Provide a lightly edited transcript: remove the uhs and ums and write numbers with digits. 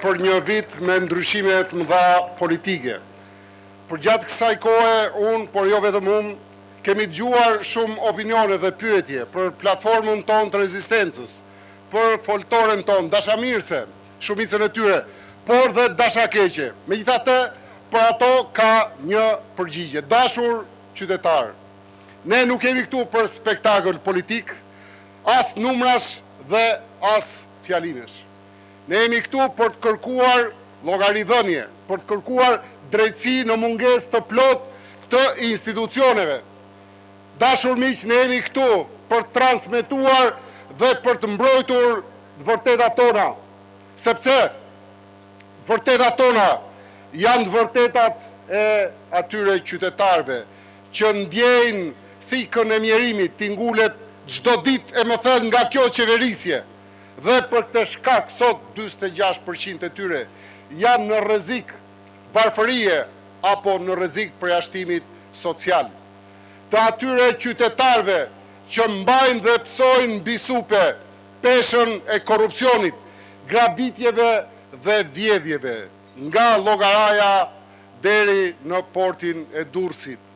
për një vit me ndryshime të mëdha politike. Për gjatë kësaj kohe, unë, por jo vetëm unë, kemi dëgjuar shumë opinione dhe pyetje për platformën tonë të rezistencës, për foltoren tonë, dashamirëse, shumicën e tyre, por dhe dashakeqe. Megjithatë, për ato ka një përgjigje. Dashur qytetar, ne nuk jemi këtu për spektakël politik, as numrash dhe as fjalimesh. Ne jemi këtu për të kërkuar llogaridhënie, për të kërkuar drejtësi në mungesë të plotë të institucioneve. Dashur miq, ne jemi këtu për të transmetuar dhe për të mbrojtur vërtetat tona, sepse vërtetat tona janë të vërtetat e atyre qytetarëve që ndjejnë thikën e mjerimit, tingulet çdo ditë e më thënë nga kjo qeverisje. Dhe për këtë shkak sot 46% e tyre janë në rrezik varfërie apo në rrezik përjashtimit social. Të atyre qytetarëve që mbajnë dhe psojnë mbi supe peshën e korrupsionit, grabitjeve dhe vjedhjeve, nga Llogaraja deri në portin e Durrësit.